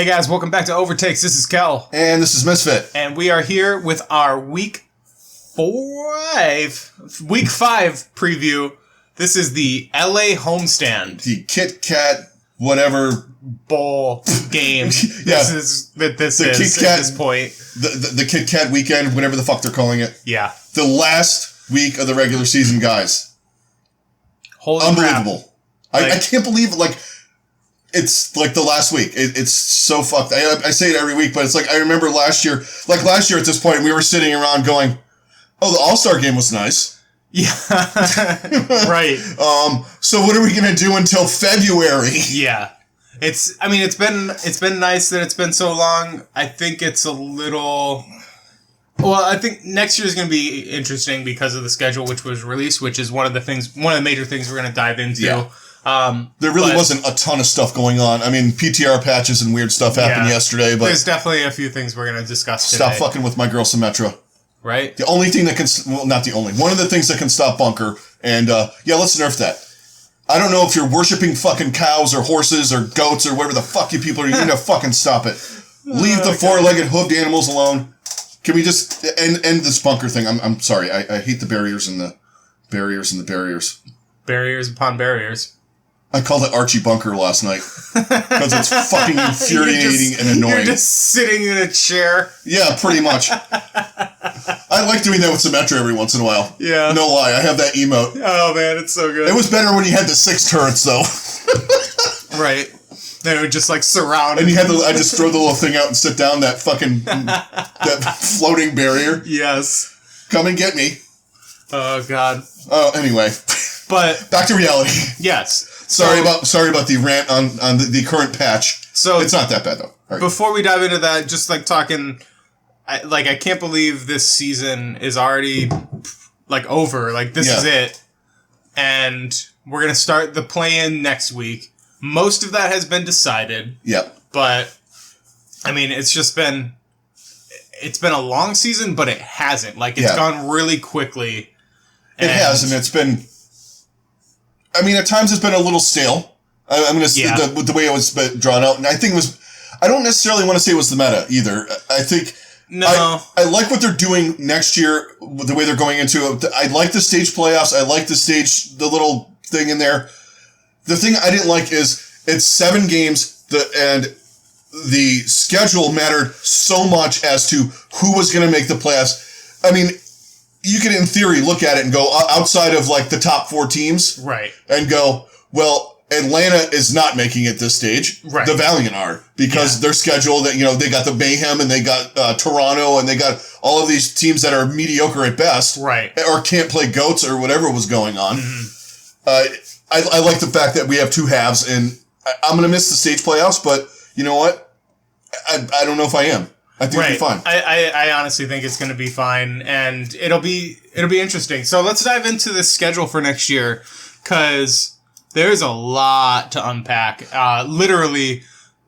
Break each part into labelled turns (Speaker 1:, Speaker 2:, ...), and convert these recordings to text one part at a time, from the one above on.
Speaker 1: Hey guys, welcome back to OverTakes. This is Kel.
Speaker 2: And this is Misfit.
Speaker 1: And we are here with our week 5 preview. This is the LA Homestand.
Speaker 2: The Kit Kat whatever
Speaker 1: bowl game.
Speaker 2: Yeah.
Speaker 1: This is at this point.
Speaker 2: The Kit Kat weekend, whatever the fuck they're calling it.
Speaker 1: Yeah.
Speaker 2: The last week of the regular season, guys.
Speaker 1: Holy
Speaker 2: Unbelievable.
Speaker 1: Crap.
Speaker 2: I can't believe it's like the last week. It's so fucked. I say it every week, but it's like I remember last year at this point, we were sitting around going, oh, the All-Star game was nice.
Speaker 1: Yeah. Right.
Speaker 2: So what are we going to do until February?
Speaker 1: Yeah. It's been nice that it's been so long. I think it's a little... Well, I think next year is going to be interesting because of the schedule which was released, which is one of the major things we're going to dive into.
Speaker 2: Yeah. There really wasn't a ton of stuff going on. I mean, PTR patches and weird stuff happened yesterday, but...
Speaker 1: There's definitely a few things we're going to discuss today.
Speaker 2: Stop fucking with my girl Symmetra.
Speaker 1: Right?
Speaker 2: The only thing that can... Well, not the only. One of the things that can stop Bunker. And, let's nerf that. I don't know if you're worshipping fucking cows or horses or goats or whatever the fuck you people are. You need to fucking stop it. Leave the four-legged hooved animals alone. Can we just end this Bunker thing? I'm sorry. I hate the barriers and the barriers.
Speaker 1: Barriers upon barriers.
Speaker 2: I called it Archie Bunker last night because it's fucking infuriating and annoying.
Speaker 1: You're just sitting in a chair.
Speaker 2: Yeah, pretty much. I like doing that with Symmetra every once in a while.
Speaker 1: Yeah.
Speaker 2: No lie, I have that emote.
Speaker 1: Oh man, it's so good.
Speaker 2: It was better when you had the 6 turrets though.
Speaker 1: Right. They would just surround.
Speaker 2: And I just throw the little thing out and sit down that fucking that floating barrier.
Speaker 1: Yes.
Speaker 2: Come and get me.
Speaker 1: Oh god.
Speaker 2: Oh, anyway.
Speaker 1: But
Speaker 2: back to reality.
Speaker 1: Yes.
Speaker 2: Sorry about the rant on the current patch.
Speaker 1: So
Speaker 2: it's not that bad though. Right.
Speaker 1: Before we dive into that, just talking, I can't believe this season is already over. This is it, and we're gonna start the play-in next week. Most of that has been decided.
Speaker 2: Yep. But
Speaker 1: I mean, it's been a long season, but it hasn't. It's gone really quickly.
Speaker 2: It has, and it's been. I mean, at times it's been a little stale. I'm going to say the way it was drawn out. And I think it was... I don't necessarily want to say it was the meta either. I think...
Speaker 1: No.
Speaker 2: I like what they're doing next year, the way they're going into it. I like the stage playoffs. I like the little thing in there. The thing I didn't like is it's 7 games, and the schedule mattered so much as to who was going to make the playoffs. I mean... You could, in theory, look at it and go outside of the top 4 teams,
Speaker 1: right? And
Speaker 2: go, well, Atlanta is not making it this stage.
Speaker 1: Right.
Speaker 2: The Valiant are because their schedule that they got the Mayhem and they got Toronto and they got all of these teams that are mediocre at best,
Speaker 1: right? Or
Speaker 2: can't play goats or whatever was going on.
Speaker 1: Mm-hmm.
Speaker 2: I like the fact that we have 2 halves, and I'm going to miss the stage playoffs, but you know what? I don't know if I am. I think it'll be fine.
Speaker 1: I honestly think it's going to be fine, and it'll be interesting. So let's dive into the schedule for next year, because there's a lot to unpack. Literally,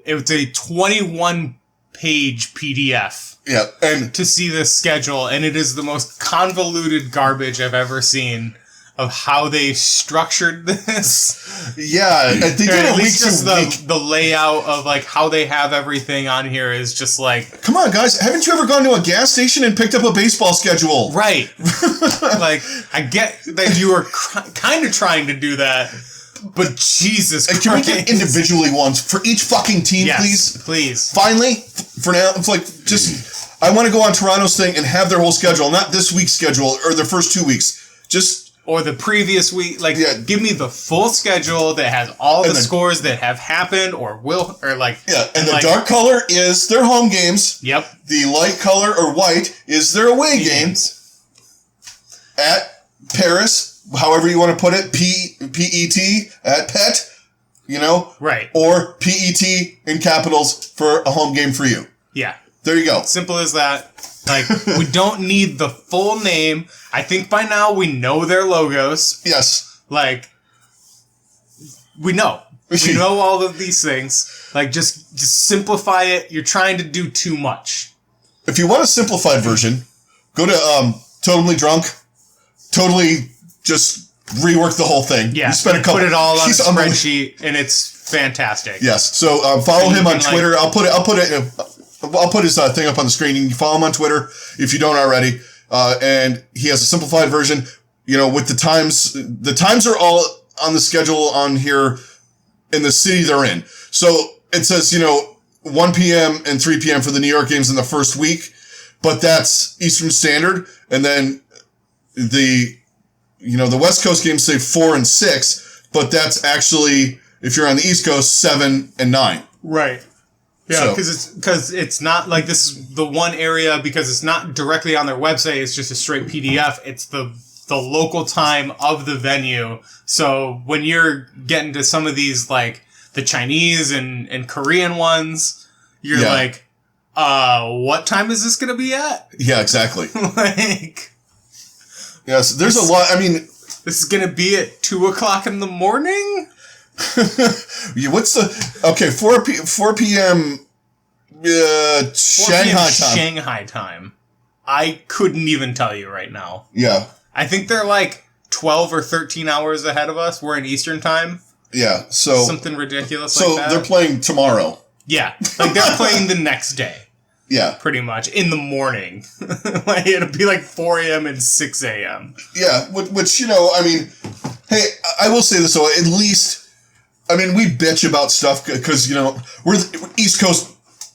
Speaker 1: it's a 21-page PDF.
Speaker 2: Yeah, and
Speaker 1: to see this schedule, and it is the most convoluted garbage I've ever seen. Of how they structured this.
Speaker 2: Yeah, I think
Speaker 1: at least just the layout of how they have everything on here is just
Speaker 2: come on, guys, haven't you ever gone to a gas station and picked up a baseball schedule?
Speaker 1: Right. I get that you were kind of trying to do that, but Jesus Christ.
Speaker 2: Can we get individually ones for each fucking team, please?
Speaker 1: Please.
Speaker 2: Finally, for now, it's I want to go on Toronto's thing and have their whole schedule, not this week's schedule or their first 2 weeks.
Speaker 1: Or the previous week, give me the full schedule that has all the scores that have happened or will, or
Speaker 2: and the dark color is their home games.
Speaker 1: Yep.
Speaker 2: The light color or white is their away games. At Paris, however you want to put it, PET at PET,
Speaker 1: right.
Speaker 2: Or PET in capitals for a home game for you.
Speaker 1: Yeah.
Speaker 2: There you go.
Speaker 1: Simple as that. We don't need the full name. I think by now we know their logos.
Speaker 2: Yes.
Speaker 1: We know. We know all of these things. Just simplify it. You're trying to do too much.
Speaker 2: If you want a simplified version, go to Totally Drunk. Totally just rework the whole thing.
Speaker 1: Yeah.
Speaker 2: You spend a couple.
Speaker 1: Put it all on a spreadsheet, and it's fantastic.
Speaker 2: Yes. So follow him on Twitter. I'll put his thing up on the screen. You can follow him on Twitter if you don't already. And he has a simplified version. With the times. The times are all on the schedule on here in the city they're in. So it says 1 p.m. and 3 p.m. for the New York games in the first week, but that's Eastern Standard, and then the West Coast games say 4 and 6, but that's actually, if you're on the East Coast, 7 and 9.
Speaker 1: Right. Yeah, because it's not like this is the one area, because it's not directly on their website. It's just a straight PDF. It's the local time of the venue. So when you're getting to some of these, like the Chinese and Korean ones, you're like, what time is this going to be at?
Speaker 2: Yeah, exactly.
Speaker 1: Yes,
Speaker 2: there's a lot. I mean,
Speaker 1: this is going to be at 2:00 in the morning.
Speaker 2: What's 4 p.m. Shanghai time.
Speaker 1: Shanghai time. I couldn't even tell you right now.
Speaker 2: Yeah.
Speaker 1: I think they're like 12 or 13 hours ahead of us. We're in Eastern time.
Speaker 2: Yeah. So
Speaker 1: something ridiculous like that.
Speaker 2: So they're playing tomorrow.
Speaker 1: Yeah. Like they're playing the next day.
Speaker 2: Yeah.
Speaker 1: Pretty much. In the morning. Like it'll be like 4 a.m. and 6 a.m.
Speaker 2: Yeah. Which, I mean, hey, I will say this though, at least, I mean, we bitch about stuff because, we're East Coast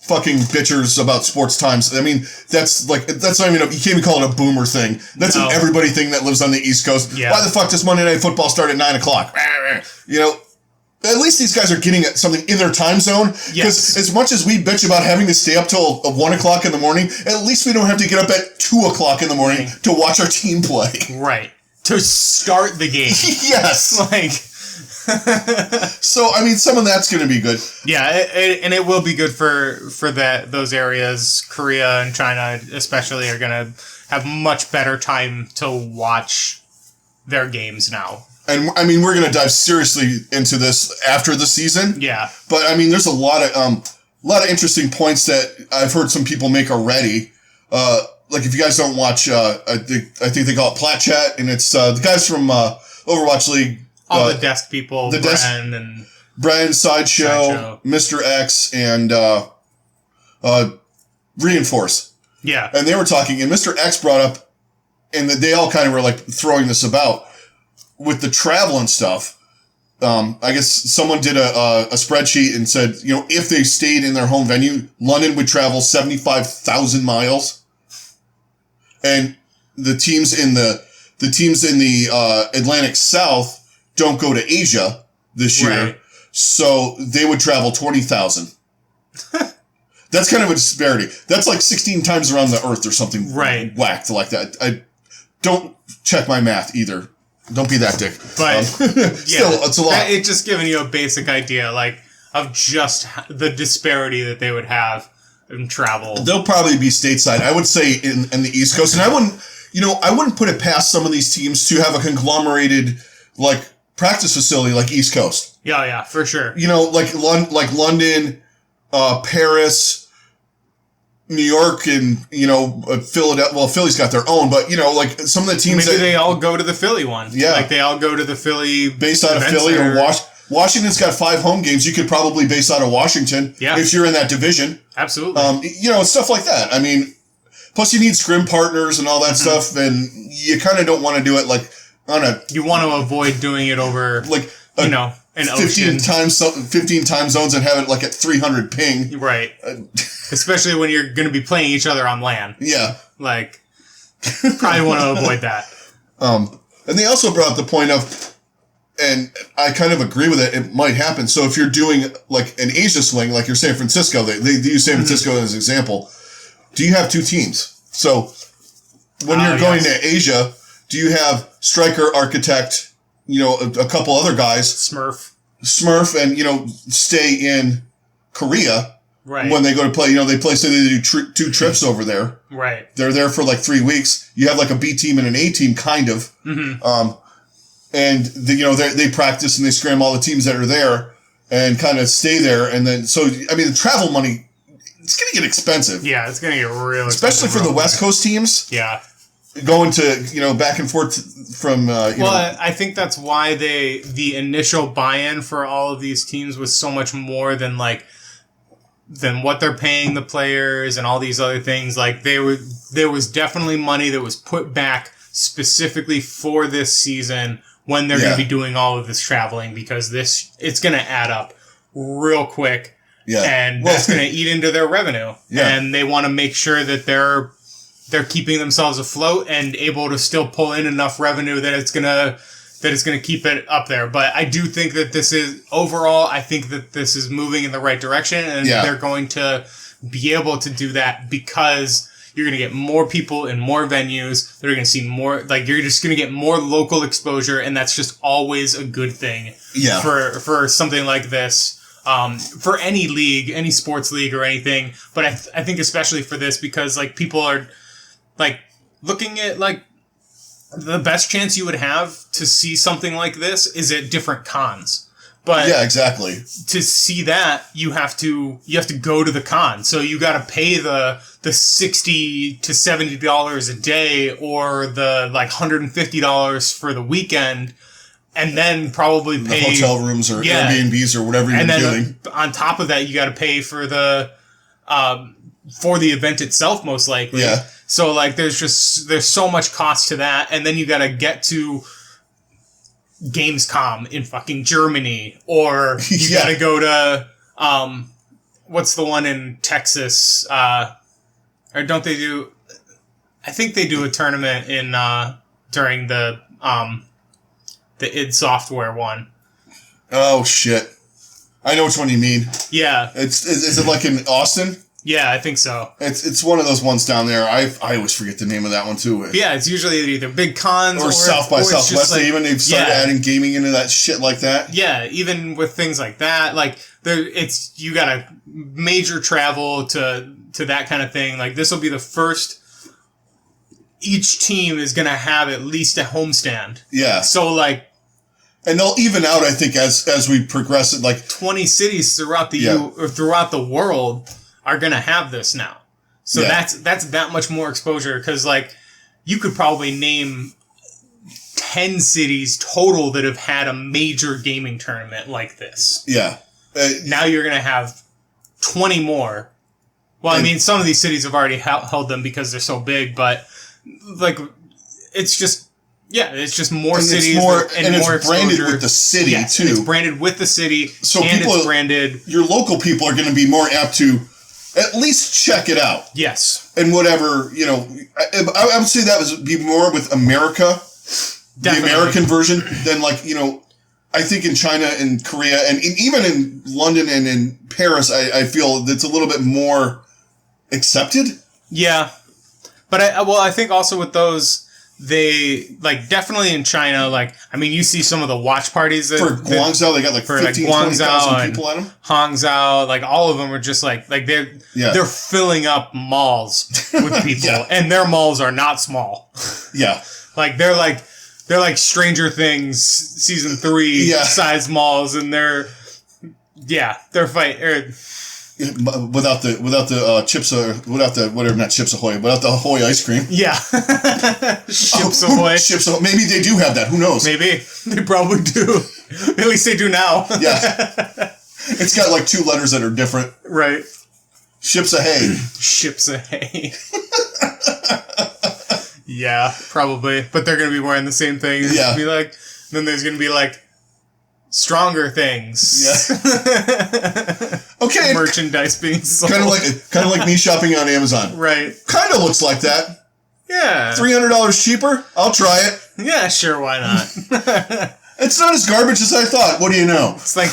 Speaker 2: fucking bitchers about sports times. I mean, that's not even, you can't even call it a boomer thing. That's an everybody thing that lives on the East Coast. Yeah. Why the fuck does Monday Night Football start at 9:00? At least these guys are getting something in their time zone. Because as much as we bitch about having to stay up till 1:00 in the morning, at least we don't have to get up at 2:00 in the morning to watch our team play.
Speaker 1: Right. To start the game.
Speaker 2: Yes. So, I mean, some of that's going to be good.
Speaker 1: Yeah, and it will be good for those areas. Korea and China especially are going to have much better time to watch their games now.
Speaker 2: And, I mean, we're going to dive seriously into this after the season.
Speaker 1: Yeah.
Speaker 2: But, I mean, there's a lot of interesting points that I've heard some people make already. Like, if you guys don't watch, I think they call it Plat Chat, and it's the guys from Overwatch League.
Speaker 1: All the desk people,
Speaker 2: Brian, Sideshow, Mr. X, and Reinforce.
Speaker 1: Yeah.
Speaker 2: And they were talking, and Mr. X brought up, and they all kind of were like throwing this about, with the travel and stuff. I guess someone did a spreadsheet and said, if they stayed in their home venue, London would travel 75,000 miles. And the teams in the Atlantic South don't go to Asia this year, right. So they would travel 20,000. That's kind of a disparity. That's like 16 times around the Earth or something,
Speaker 1: right?
Speaker 2: Whacked like that. I don't check my math either. Don't be that dick.
Speaker 1: But
Speaker 2: still, it's a lot.
Speaker 1: It's just giving you a basic idea, like of just the disparity that they would have in travel.
Speaker 2: They'll probably be stateside. I would say in the East Coast, and I wouldn't put it past some of these teams to have a conglomerated practice facility like East Coast.
Speaker 1: Yeah, for sure.
Speaker 2: Like London, Paris, New York, and Philadelphia. Well, Philly's got their own, but like some of the teams.
Speaker 1: Maybe they all go to the Philly one.
Speaker 2: Yeah,
Speaker 1: like they all go to the Philly
Speaker 2: based out of Philly or Washington's got 5 home games. You could probably base out of Washington.
Speaker 1: Yeah.
Speaker 2: If you're in that division.
Speaker 1: Absolutely.
Speaker 2: Stuff like that. I mean, plus you need scrim partners and all that stuff, and you kind of don't want to do it
Speaker 1: You want to avoid doing it over an
Speaker 2: 15 time zones and have it at 300 ping.
Speaker 1: Right. Especially when you're going to be playing each other on LAN.
Speaker 2: Yeah.
Speaker 1: Probably want to avoid that.
Speaker 2: And they also brought up the point of, and I kind of agree with it, it might happen. So if you're doing an Asia swing, like you're San Francisco, they use San Francisco as an example. Do you have 2 teams? So when you're going to Asia, do you have striker, architect, a couple other guys? Smurf, and, stay in Korea.
Speaker 1: Right.
Speaker 2: When they go to play, they play, say they do 2 trips over there.
Speaker 1: Right.
Speaker 2: They're there for 3 weeks. You have a B team and an A team, kind of. Mm-hmm. And they practice and they scram all the teams that are there and kind of stay there. And then, so, I mean, the travel money, it's going to get expensive.
Speaker 1: Yeah, it's going to get real
Speaker 2: expensive. Especially for the West Coast teams.
Speaker 1: Yeah.
Speaker 2: going to, back and forth from,
Speaker 1: I think that's why the initial buy-in for all of these teams was so much more than what they're paying the players and all these other things. Like there was definitely money that was put back specifically for this season when they're going to be doing all of this traveling, because it's going to add up real quick. Yeah. And that's going to eat into their revenue. Yeah. And they want to make sure that they're keeping themselves afloat and able to still pull in enough revenue that it's going to keep it up there. But I do think that I think that this is moving in the right direction, and they're going to be able to do that because you're going to get more people in more venues. They're going to see more, you're just going to get more local exposure, and that's just always a good thing for something like this. For any league, any sports league or anything. But I think especially for this, because people are looking at the best chance you would have to see something like this is at different cons. But
Speaker 2: yeah, exactly.
Speaker 1: To see that, you have to go to the con. So you got to pay the $60 to $70 a day, or the $150 for the weekend, and then probably pay
Speaker 2: the hotel rooms or Airbnbs or whatever you're doing.
Speaker 1: On top of that, you got to pay for the event itself, most likely.
Speaker 2: Yeah.
Speaker 1: So there's so much cost to that, and then you got to get to Gamescom in fucking Germany, or you got to go to what's the one in Texas? Or don't they do? I think they do a tournament in during the id Software one.
Speaker 2: Oh shit! I know which one you mean.
Speaker 1: Yeah.
Speaker 2: Is it in Austin?
Speaker 1: Yeah, I think so.
Speaker 2: It's one of those ones down there. I always forget the name of that one too.
Speaker 1: Yeah, it's usually either big cons
Speaker 2: or South by Southwest. They've started adding gaming into that shit like that.
Speaker 1: Yeah, even with things like that, you got to major travel to that kind of thing. This will be the first. Each team is going to have at least a homestand. Yeah. So
Speaker 2: and they'll even out, I think, as we progress.
Speaker 1: 20 cities throughout throughout the world are going to have this now. So that's that much more exposure, because you could probably name 10 cities total that have had a major gaming tournament like this. Yeah. Now you're going to have 20 more. Well, I mean, some of these cities have already held them because they're so big, but it's just more cities and more
Speaker 2: it's branded with the city too.
Speaker 1: It's branded with the city, so it's branded.
Speaker 2: Your local people are going to be more apt to at least check it out. Yes. And whatever, I would say that would be more with America, Definitely. The American version, than I think in China and Korea and even in London and in Paris, I feel it's a little bit more accepted. Yeah. But I think also with those, they definitely in China, you see some of the watch parties that, for Guangzhou, they got 15,000-20,000 people at them. Hangzhou, all of them are just they're filling up malls with people, and their malls are not small. Yeah, they're like Stranger Things season 3 size malls, and they're fighting. Without the Chips, without the whatever, not Chips Ahoy, without the Ahoy ice cream. Yeah, Chips Ahoy. Chips Ahoy. Maybe they do have that. Who knows? Maybe they probably do. At least they do now. Yeah, it's got 2 letters that are different. Right. Chips Ahoy. Chips Ahoy. Yeah, probably. But they're gonna be wearing the same thing. Yeah. Then there's gonna be stronger things. Yeah. Okay. Merchandise being sold. Kind of like me shopping on Amazon. Right. Kind of looks like that. Yeah. $300 cheaper? I'll try it. Yeah, sure, why not? It's not as garbage as I thought. What do you know? It's like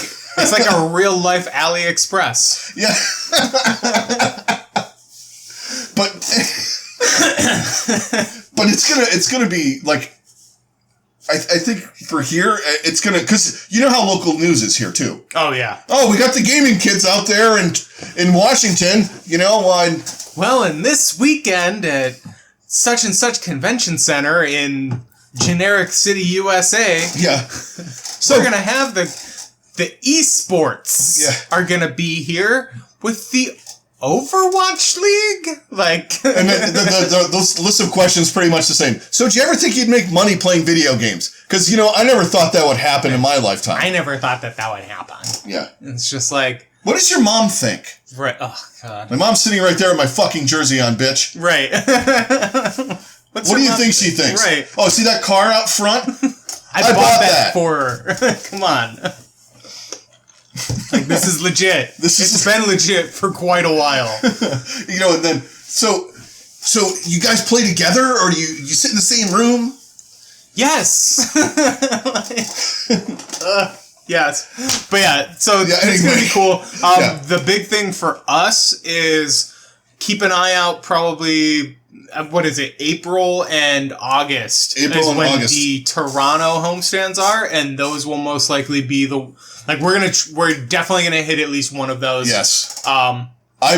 Speaker 2: a real life AliExpress. Yeah. But it's gonna be I think for here, it's going to... Because you know how local news is here, too. Oh, yeah. Oh, we got the gaming kids out there in Washington, Well, and this weekend at such and such convention center in generic city, USA... Yeah. So we're going to have the esports are going to be here with the
Speaker 1: Overwatch League? Like...
Speaker 2: And the list of questions pretty much the same. So, do you ever think you'd make money playing video games? Because, I never thought that would happen in my lifetime.
Speaker 1: I never thought that would happen.
Speaker 2: Yeah.
Speaker 1: It's just like...
Speaker 2: What does your mom think?
Speaker 1: Right. Oh, God.
Speaker 2: My mom's sitting right there with my fucking jersey on, bitch.
Speaker 1: Right.
Speaker 2: What do you think she thinks?
Speaker 1: Right.
Speaker 2: Oh, see that car out front?
Speaker 1: I bought that for her. Come on. Like, this is legit. It's been legit for quite a while.
Speaker 2: And then, so you guys play together, or you sit in the same room?
Speaker 1: Yes. Yes. But yeah, so it's going to be cool. The big thing for us is keep an eye out probably... What is it? April and August is when the Toronto homestands are, and those will most likely be we're definitely gonna hit at least one of those.
Speaker 2: Yes. I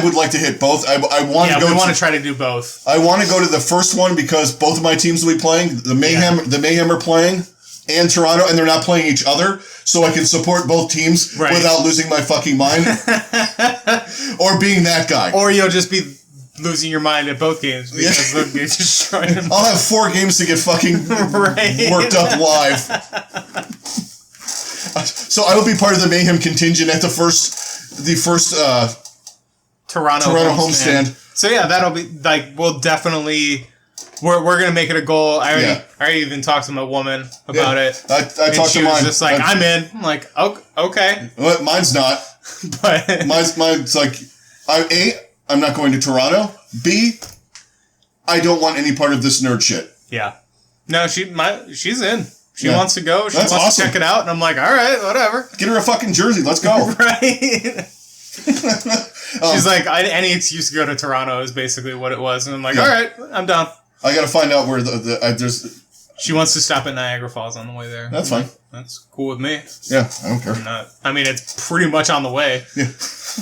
Speaker 2: would like to hit both. I want to go.
Speaker 1: We want to try to do both.
Speaker 2: I want to go to the first one because both of my teams will be playing. The Mayhem are playing, and Toronto, and they're not playing each other, so I can support both teams without losing my fucking mind or being that guy.
Speaker 1: Or you'll just be losing your mind at both games because they'll get destroyed.
Speaker 2: I'll have 4 games to get fucking worked up live. So I will be part of the Mayhem contingent at the first Toronto homestand.
Speaker 1: So yeah, that'll be we'll definitely we're gonna make it a goal. I already even talked to my woman about it.
Speaker 2: I talked to mine.
Speaker 1: Just like I'm in. I'm like okay.
Speaker 2: Well, mine's not. But mine's like I'm not going to Toronto. B, I don't want any part of this nerd shit.
Speaker 1: Yeah. No, she's in. She wants to go. She wants to check it out. And I'm like, all right, whatever.
Speaker 2: Get her a fucking jersey. Let's go.
Speaker 1: Right. She's like, any excuse to go to Toronto is basically what it was. And I'm like, all right, I'm down.
Speaker 2: I got to find out where there's...
Speaker 1: She wants to stop at Niagara Falls on the way there.
Speaker 2: That's fine.
Speaker 1: That's cool with me.
Speaker 2: Yeah, I don't care.
Speaker 1: It's pretty much on the way.
Speaker 2: Yeah.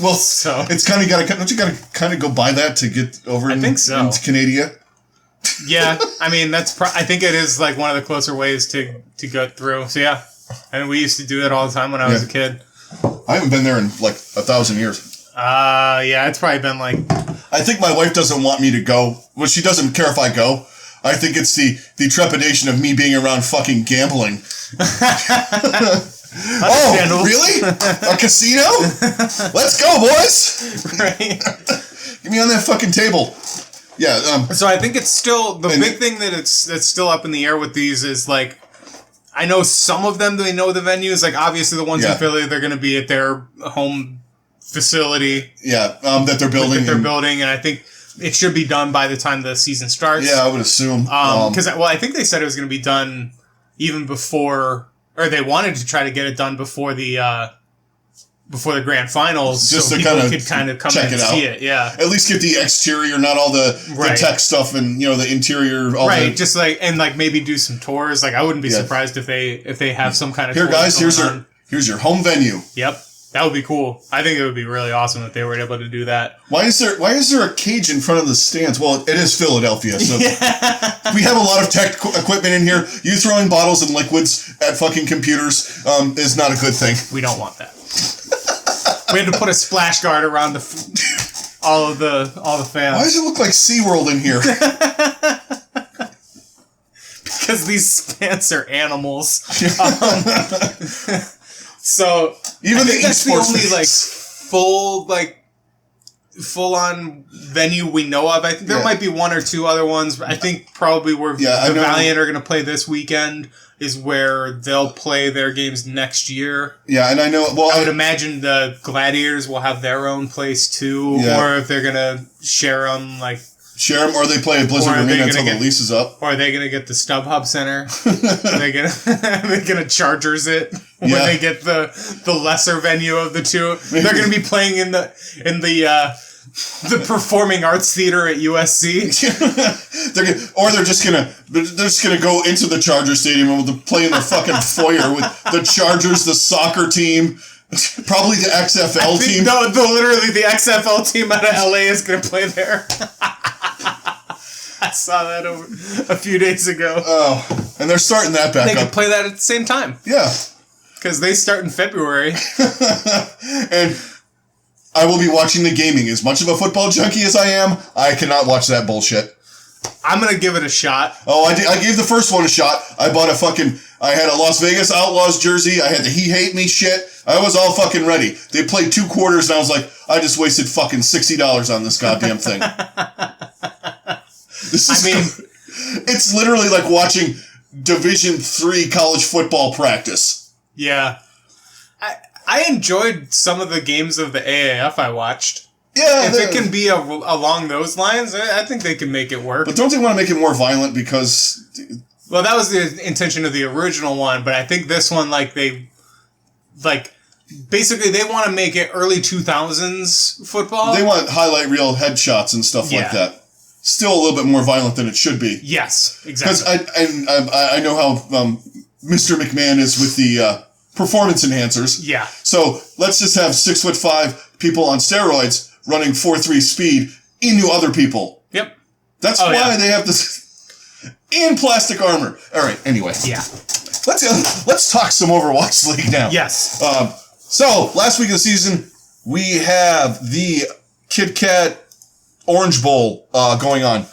Speaker 2: Well, so it's kind of don't you got to kind of go by that to get over into Canada?
Speaker 1: Yeah, I think it is like one of the closer ways to go through. So yeah, we used to do that all the time when I was a kid.
Speaker 2: I haven't been there in like 1,000 years.
Speaker 1: Yeah, it's probably been like...
Speaker 2: I think my wife doesn't want me to go. Well, she doesn't care if I go. I think it's the trepidation of me being around fucking gambling. Oh, really? A casino? Let's go, boys!
Speaker 1: Right.
Speaker 2: Get me on that fucking table. Yeah.
Speaker 1: So I think it's still... The big thing that's still up in the air with these is like... I know some of them, they know the venues. Like, obviously the ones in Philly, they're going to be at their home facility.
Speaker 2: Yeah, that they're building.
Speaker 1: And I think... It should be done by the time the season starts.
Speaker 2: Yeah, I would assume.
Speaker 1: Because, I think they said it was going to be done even before, or they wanted to try to get it done before the grand finals,
Speaker 2: just
Speaker 1: so people could kind of come in and see it. Yeah,
Speaker 2: at least get the exterior, not all the tech stuff, and the interior.
Speaker 1: Just maybe do some tours. Like, I wouldn't be surprised if they have some kind of
Speaker 2: here, guys. Here's your home venue.
Speaker 1: Yep. That would be cool. I think it would be really awesome if they were able to do that.
Speaker 2: Why is there a cage in front of the stands? Well, it is Philadelphia, so we have a lot of tech equipment in here. You throwing bottles and liquids at fucking computers is not a good thing.
Speaker 1: We don't want that. We had to put a splash guard around all the fans.
Speaker 2: Why does it look like SeaWorld in here?
Speaker 1: Because these fans are animals. So
Speaker 2: even the
Speaker 1: that's the only full on venue we know of. I think there might be one or two other ones. I think probably where the Valiant are going to play this weekend is where they'll play their games next year.
Speaker 2: Yeah, and I know. Well,
Speaker 1: I would imagine the Gladiators will have their own place too, or if they're going to share them,
Speaker 2: or they play at Blizzard Arena until the lease is up.
Speaker 1: Or are they going to get the StubHub Center? Are they going to Chargers it when they get the lesser venue of the two? They're going to be playing in the Performing Arts Theater at USC.
Speaker 2: They're just gonna go into the Charger Stadium and we'll play in the fucking foyer with the Chargers, the soccer team. Probably the XFL team.
Speaker 1: No, literally the XFL team out of LA is going to play there. I saw that a few days ago.
Speaker 2: Oh, and they're starting that back up.
Speaker 1: They could play that at the same time.
Speaker 2: Yeah.
Speaker 1: Because they start in February.
Speaker 2: And I will be watching the gaming. As much of a football junkie as I am, I cannot watch that bullshit.
Speaker 1: I'm going to give it a shot.
Speaker 2: Oh, I gave the first one a shot. I bought I had a Las Vegas Outlaws jersey. I had the He Hate Me shit. I was all fucking ready. They played 2 quarters and I was like, I just wasted fucking $60 on this goddamn thing. It's literally like watching Division III college football practice.
Speaker 1: Yeah. I enjoyed some of the games of the AAF I watched.
Speaker 2: Yeah.
Speaker 1: If it can be along those lines, I think they can make it work.
Speaker 2: But don't they want to make it more violent because...
Speaker 1: Well, that was the intention of the original one, but I think this one, basically they want to make it early 2000s football.
Speaker 2: They want highlight reel headshots and stuff like that. Still a little bit more violent than it should be.
Speaker 1: Yes, exactly.
Speaker 2: Because I know how Mr. McMahon is with the performance enhancers.
Speaker 1: Yeah.
Speaker 2: So let's just have 6'5" people on steroids running 4.3 speed into other people.
Speaker 1: Yep.
Speaker 2: That's why they have this... And plastic armor. All right, anyway.
Speaker 1: Yeah.
Speaker 2: Let's talk some Overwatch League now.
Speaker 1: Yes.
Speaker 2: So, last week of the season, we have the Kit Kat Orange Bowl going on.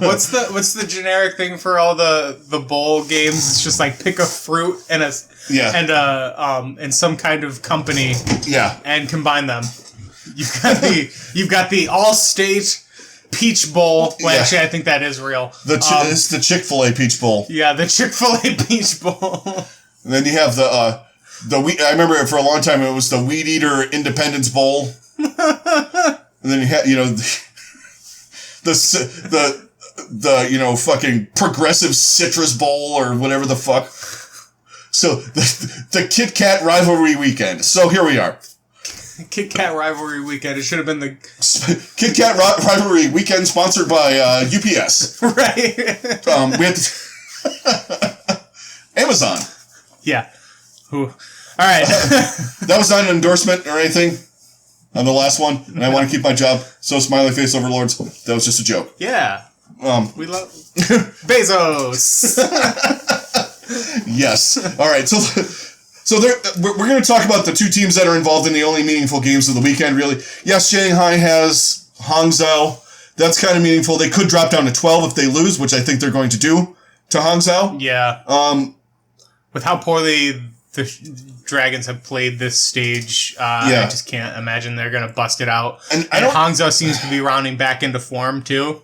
Speaker 1: What's the generic thing for all the bowl games? It's just like pick a fruit and some kind of company.
Speaker 2: Yeah.
Speaker 1: And combine them. You've got the all-state Peach Bowl. Well, actually, I think that is real.
Speaker 2: It's the Chick-fil-A Peach Bowl.
Speaker 1: Yeah, the Chick-fil-A Peach Bowl.
Speaker 2: And then you have the I remember for a long time it was the Weed Eater Independence Bowl. And then you had the fucking Progressive Citrus Bowl or whatever the fuck. So the Kit Kat Rivalry Weekend. So here we are.
Speaker 1: Kit Kat Rivalry Weekend. It should have been the
Speaker 2: Kit Kat Rivalry Weekend, sponsored by UPS.
Speaker 1: Right.
Speaker 2: We had Amazon.
Speaker 1: Yeah. Ooh. All right.
Speaker 2: That was not an endorsement or anything on the last one, and I want to keep my job. So smiley face overlords. That was just a joke.
Speaker 1: Yeah. We love Bezos.
Speaker 2: Yes. All right. So we're going to talk about the 2 teams that are involved in the only meaningful games of the weekend, really. Yes, Shanghai has Hangzhou. That's kind of meaningful. They could drop down to 12 if they lose, which I think they're going to do to Hangzhou.
Speaker 1: Yeah. With how poorly the Dragons have played this stage, I just can't imagine they're going to bust it out. And Hangzhou seems to be rounding back into form, too.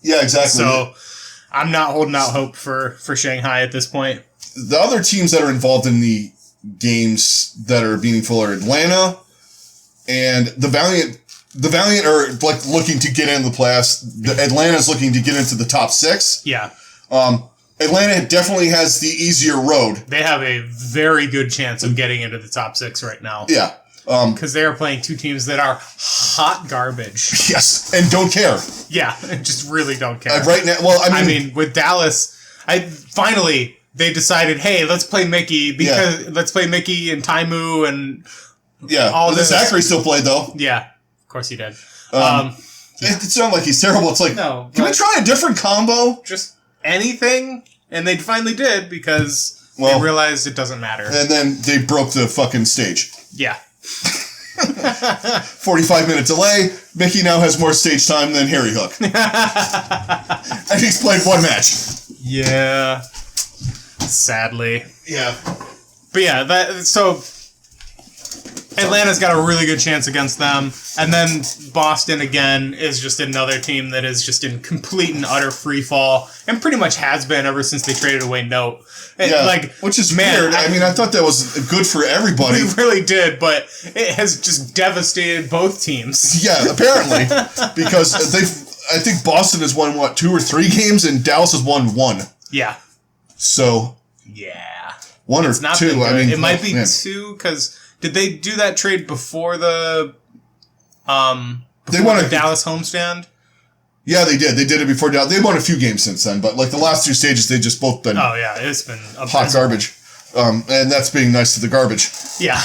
Speaker 2: Yeah, exactly.
Speaker 1: So I'm not holding out hope for Shanghai at this point.
Speaker 2: The other teams that are involved in the games that are meaningful are Atlanta and the Valiant. The Valiant are like looking to get into the playoffs. Atlanta's looking to get into the top 6.
Speaker 1: Yeah.
Speaker 2: Atlanta definitely has the easier road.
Speaker 1: They have a very good chance of getting into the top 6 right now.
Speaker 2: Yeah.
Speaker 1: Because they are playing 2 teams that are hot garbage.
Speaker 2: Yes, and don't care.
Speaker 1: Yeah, just really don't care.
Speaker 2: Right now, well, I mean
Speaker 1: with Dallas, finally they decided, hey, let's play Mickey let's play Mickey and Taimu and
Speaker 2: all this. Zachary still played though.
Speaker 1: Yeah, of course he did.
Speaker 2: It's not like he's terrible. It's like, can we try a different combo?
Speaker 1: Just anything, and they finally did because they realized it doesn't matter.
Speaker 2: And then they broke the fucking stage.
Speaker 1: Yeah.
Speaker 2: 45-minute delay. Mickey now has more stage time than Harry Hook. And he's played 1 match.
Speaker 1: Yeah. Sadly.
Speaker 2: Yeah.
Speaker 1: But yeah, so Atlanta's got a really good chance against them. And then Boston, again, is just another team that is just in complete and utter free fall. And pretty much has been ever since they traded away Note.
Speaker 2: Which is weird. I mean, I thought that was good for everybody.
Speaker 1: It really did, but it has just devastated both teams.
Speaker 2: Yeah, apparently. Because I think Boston has won, 2 or 3 games, and Dallas has won 1.
Speaker 1: Yeah.
Speaker 2: So.
Speaker 1: Yeah.
Speaker 2: 1 or 2. I mean,
Speaker 1: it might be 2, because did they do that trade before the Dallas homestand?
Speaker 2: Yeah, they did. They did it before Dallas. They won a few games since then, but like the last 2 stages, they just both been.
Speaker 1: Oh yeah, it's been
Speaker 2: hot garbage, and that's being nice to the garbage.
Speaker 1: Yeah.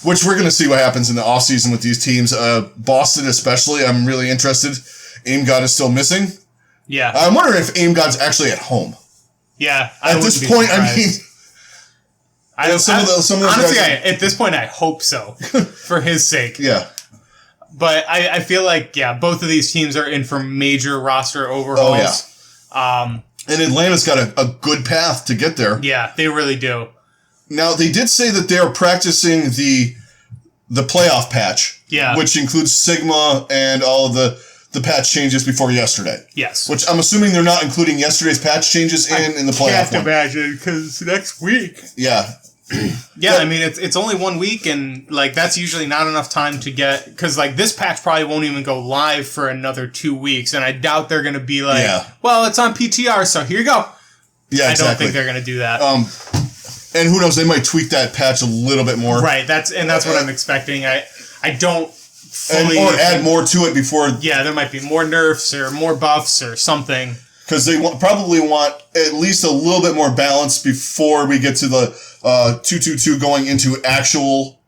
Speaker 2: Which we're gonna see what happens in the offseason with these teams. Boston especially, I'm really interested. Aim God is still missing.
Speaker 1: Yeah.
Speaker 2: I'm wondering if Aim God's actually at home.
Speaker 1: Yeah.
Speaker 2: At this point, I mean, Some of those
Speaker 1: honestly,
Speaker 2: guys,
Speaker 1: at this point, I hope so for his sake.
Speaker 2: Yeah.
Speaker 1: But I feel like, both of these teams are in for major roster overhauls.
Speaker 2: Oh, yeah. And Atlanta's got a good path to get there.
Speaker 1: Yeah, they really do.
Speaker 2: Now, they did say that they're practicing the playoff patch, which includes Sigma and all of the patch changes before yesterday.
Speaker 1: Yes.
Speaker 2: Which I'm assuming they're not including yesterday's patch changes in the playoff one.
Speaker 1: I can't imagine, because next week.
Speaker 2: Yeah.
Speaker 1: Yeah, I mean, it's only 1 week, and, like, that's usually not enough time to get... Because, like, this patch probably won't even go live for another 2 weeks, and I doubt they're going to be like, well, it's on PTR, so here you go.
Speaker 2: Yeah, exactly.
Speaker 1: I don't think they're going to do that.
Speaker 2: And who knows, they might tweak that patch a little bit more.
Speaker 1: Right, that's what I'm expecting. I don't fully...
Speaker 2: Or add more to it before...
Speaker 1: Yeah, there might be more nerfs or more buffs or something.
Speaker 2: Because they probably want at least a little bit more balance before we get to the 2-2-2 going into actual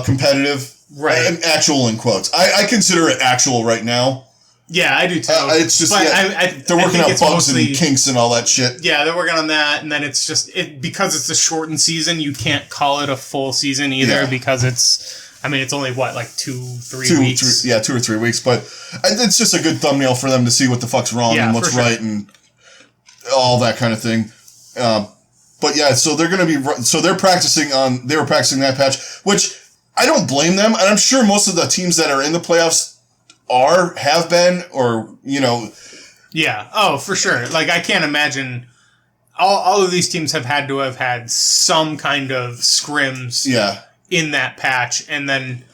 Speaker 2: competitive.
Speaker 1: Right.
Speaker 2: And actual in quotes. I consider it actual right now.
Speaker 1: Yeah, I do too.
Speaker 2: It's just, they're working out bugs and kinks and all that shit.
Speaker 1: Yeah, they're working on that, and then it's just, because it's a shortened season, you can't call it a full season either, because it's only, 2-3 weeks?
Speaker 2: 2 or 3 weeks, but it's just a good thumbnail for them to see what the fuck's wrong and what's right and all that kind of thing. But yeah, so they're going to be, they were practicing that patch, which I don't blame them, and I'm sure most of the teams that are in the playoffs have been, or,
Speaker 1: Yeah, oh, for sure. Like, I can't imagine... All of these teams have had some kind of scrims in that patch, and then...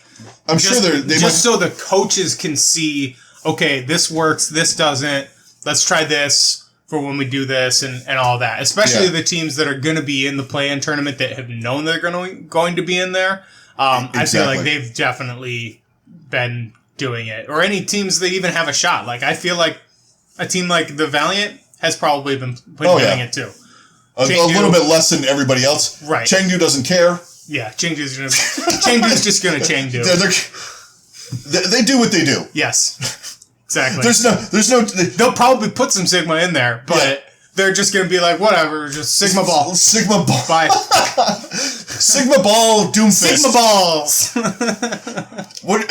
Speaker 2: I'm sure
Speaker 1: so the coaches can see, okay, this works, this doesn't, let's try this for when we do this, and all that. Especially the teams that are going to be in the play-in tournament that have known they're going to be in there. Exactly. I feel like they've definitely been doing it. Or any teams that even have a shot. Like, I feel like a team like the Valiant has probably been doing it too.
Speaker 2: A little bit less than everybody else.
Speaker 1: Right.
Speaker 2: Chengdu doesn't care.
Speaker 1: Yeah, Chengdu's just gonna Chengdu.
Speaker 2: They do what they do.
Speaker 1: Yes. Exactly.
Speaker 2: They'll
Speaker 1: probably put some Sigma in there, but they're just gonna be like, whatever, just Sigma Ball.
Speaker 2: Sigma Ball.
Speaker 1: Bye.
Speaker 2: Sigma Ball Doomfist.
Speaker 1: Sigma Balls.
Speaker 2: Wouldn't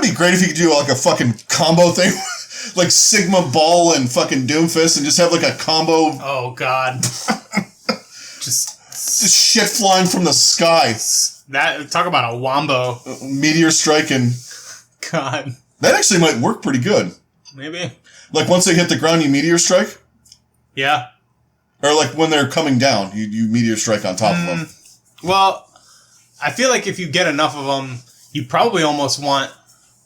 Speaker 2: it be great if you could do like a fucking combo thing? Like Sigma Ball and fucking Doomfist and just have like a combo.
Speaker 1: Oh, God. just
Speaker 2: shit flying from the sky.
Speaker 1: Talk about a wombo.
Speaker 2: Meteor strike and...
Speaker 1: God.
Speaker 2: That actually might work pretty good.
Speaker 1: Maybe.
Speaker 2: Like once they hit the ground, you meteor strike?
Speaker 1: Yeah.
Speaker 2: Or like when they're coming down, you meteor strike on top of them.
Speaker 1: Well, I feel like if you get enough of them, you probably almost want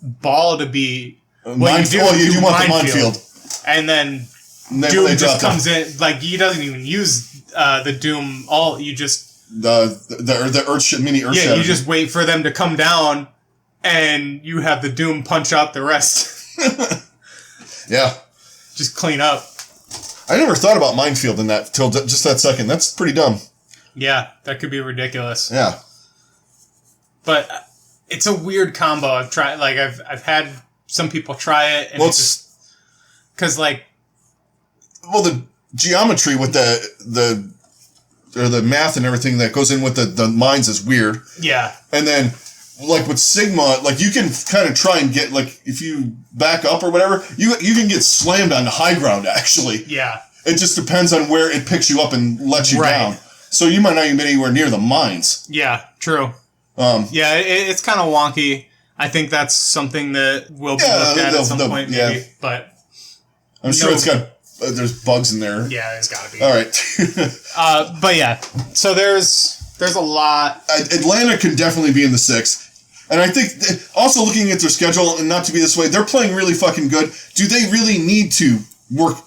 Speaker 1: Ball to be...
Speaker 2: you do want the minefield.
Speaker 1: And then Doom just comes in, like, he doesn't even use the Doom you just...
Speaker 2: The Earth mini Earth
Speaker 1: Shatter. Yeah, you just wait for them to come down, and you have the Doom punch out the rest.
Speaker 2: Yeah.
Speaker 1: Just clean up.
Speaker 2: I never thought about minefield in that till just that second. That's pretty dumb.
Speaker 1: Yeah, that could be ridiculous.
Speaker 2: Yeah.
Speaker 1: But it's a weird combo. I've tried, like, I've had some people try it, and because
Speaker 2: the geometry with the math and everything that goes in with the mines is weird.
Speaker 1: Yeah.
Speaker 2: And then, like with Sigma, like you can kind of try and get, like, if you back up or whatever, you can get slammed on the high ground, actually.
Speaker 1: Yeah.
Speaker 2: It just depends on where it picks you up and lets you down. So you might not even be anywhere near the mines.
Speaker 1: Yeah, true. It's kind of wonky. I think that's something that will be looked at some point, maybe. Yeah. But
Speaker 2: I'm sure it's got... there's bugs in there.
Speaker 1: Yeah, there's got to be.
Speaker 2: All right.
Speaker 1: But yeah, so there's a lot.
Speaker 2: Atlanta can definitely be in the 6. And I think, also looking at their schedule, and not to be this way, they're playing really fucking good. Do they really need to work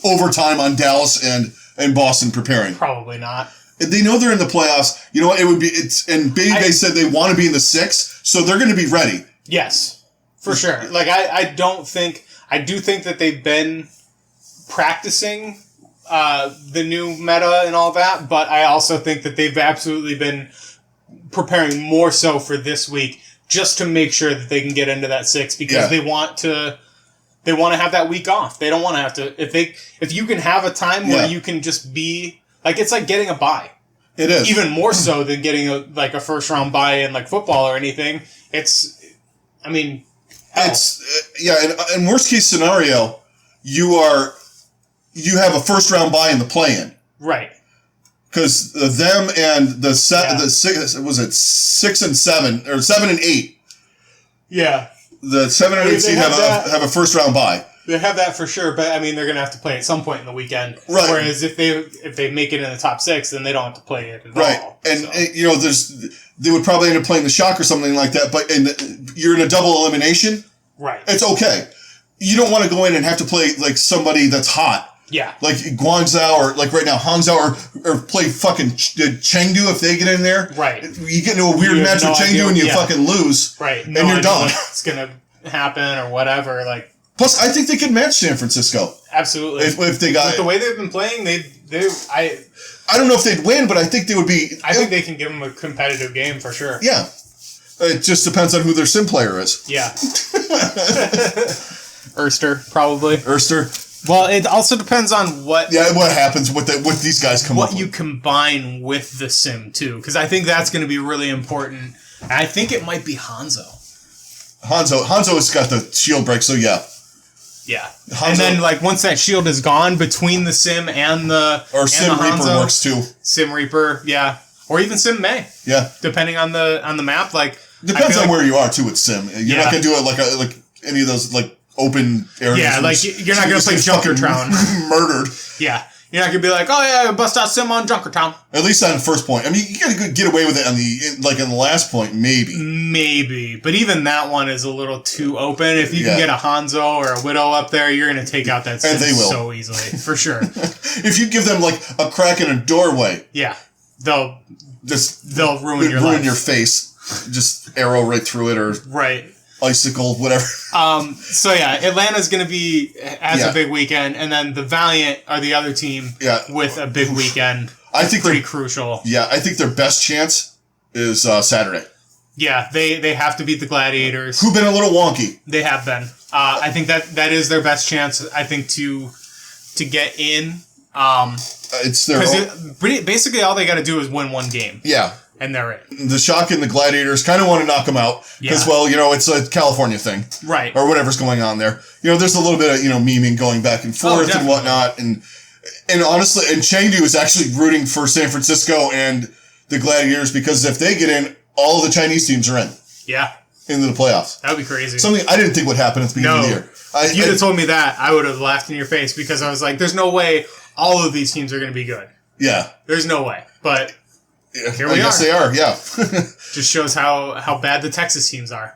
Speaker 2: overtime on Dallas and Boston preparing?
Speaker 1: Probably not.
Speaker 2: They know they're in the playoffs. You know what? It would be, they said they want to be in the 6, so they're going to be ready.
Speaker 1: Yes, for sure. Like, I do think that they've been practicing the new meta and all that, but I also think that they've absolutely been preparing more so for this week just to make sure that they can get into that 6 because they want to have that week off. They don't want to have to if you can have a time where you can just be like, it's like getting a bye.
Speaker 2: It is.
Speaker 1: Even more so than getting a first round bye in like football or anything. I mean, hell.
Speaker 2: In worst case scenario, you have a first round bye in the play-in.
Speaker 1: Right.
Speaker 2: Because them and the 6 and 7 or 7 and 8.
Speaker 1: Yeah.
Speaker 2: The 7 and 8 seed have a first round bye.
Speaker 1: They have that for sure, but I mean they're going to have to play at some point in the weekend.
Speaker 2: Right.
Speaker 1: Whereas if they make it in the top 6, then they don't have to play it at
Speaker 2: right.
Speaker 1: all.
Speaker 2: And they would probably end up playing the Shock or something like that. But you're in a double elimination.
Speaker 1: Right.
Speaker 2: It's okay. You don't want to go in and have to play like somebody that's hot.
Speaker 1: Yeah.
Speaker 2: Like Guangzhou or like right now Hangzhou or play fucking Chengdu if they get in there.
Speaker 1: Right.
Speaker 2: You get into a weird match with Chengdu and you fucking lose.
Speaker 1: Right.
Speaker 2: And you're done.
Speaker 1: It's going to happen or whatever. Like.
Speaker 2: Plus, I think they could match San Francisco.
Speaker 1: Absolutely.
Speaker 2: If they got
Speaker 1: with the way they've been playing, I
Speaker 2: don't know if they'd win, but I think they would be.
Speaker 1: I think they can give them a competitive game for sure.
Speaker 2: Yeah. It just depends on who their sim player is.
Speaker 1: Yeah. Erster, probably.
Speaker 2: Erster.
Speaker 1: Well, it also depends on what
Speaker 2: happens with these guys come up with.
Speaker 1: What you combine with the sim, too. Because I think that's going to be really important. And I think it might be Hanzo.
Speaker 2: Hanzo has got the shield break, so yeah.
Speaker 1: Yeah. And then, like, once that shield is gone, between the sim and the
Speaker 2: Sim
Speaker 1: the
Speaker 2: Reaper
Speaker 1: Hanzo,
Speaker 2: works, too.
Speaker 1: Sim Reaper, yeah. Or even Sim May.
Speaker 2: Yeah.
Speaker 1: Depending on the map. Like
Speaker 2: depends on where you are, too, with sim. You're not going to do it like any of those, like, open areas.
Speaker 1: Yeah, like, you're not going to play Junkertown.
Speaker 2: Murdered.
Speaker 1: Yeah. You're not going to be like, oh, yeah, bust out sim on Junkertown.
Speaker 2: At least on the first point. I mean, you got to get away with it on the last point, maybe.
Speaker 1: Maybe. But even that one is a little too open. If you can get a Hanzo or a Widow up there, you're going to take out that sim so easily. For sure.
Speaker 2: If you give them, like, a crack in a doorway.
Speaker 1: Yeah. They'll ruin your life.
Speaker 2: Ruin your face. Just arrow right through it or...
Speaker 1: Right.
Speaker 2: Icicle, whatever.
Speaker 1: So yeah, Atlanta's going to has a big weekend, and then the Valiant are the other team with a big weekend.
Speaker 2: I think
Speaker 1: pretty crucial.
Speaker 2: Yeah, I think their best chance is Saturday.
Speaker 1: Yeah, they have to beat the Gladiators.
Speaker 2: Who've been a little wonky.
Speaker 1: They have been. I think that is their best chance. I think to get in.
Speaker 2: It's their
Speaker 1: basically all they got to do is win one game.
Speaker 2: Yeah.
Speaker 1: And they're in.
Speaker 2: The Shock and the Gladiators kind of want to knock them out because, it's a California thing.
Speaker 1: Right.
Speaker 2: Or whatever's going on there. There's a little bit of, memeing going back and forth and whatnot. And honestly, and Chengdu is actually rooting for San Francisco and the Gladiators because if they get in, all of the Chinese teams are in.
Speaker 1: Yeah.
Speaker 2: Into the playoffs.
Speaker 1: That would be crazy.
Speaker 2: Something I didn't think would happen at the beginning of the year.
Speaker 1: If you'd have told me that, I would have laughed in your face because I was like, there's no way all of these teams are going to be good. Yeah. There's no way. But... Here we are.
Speaker 2: Yes, they are, yeah.
Speaker 1: Just shows how bad the Texas teams are.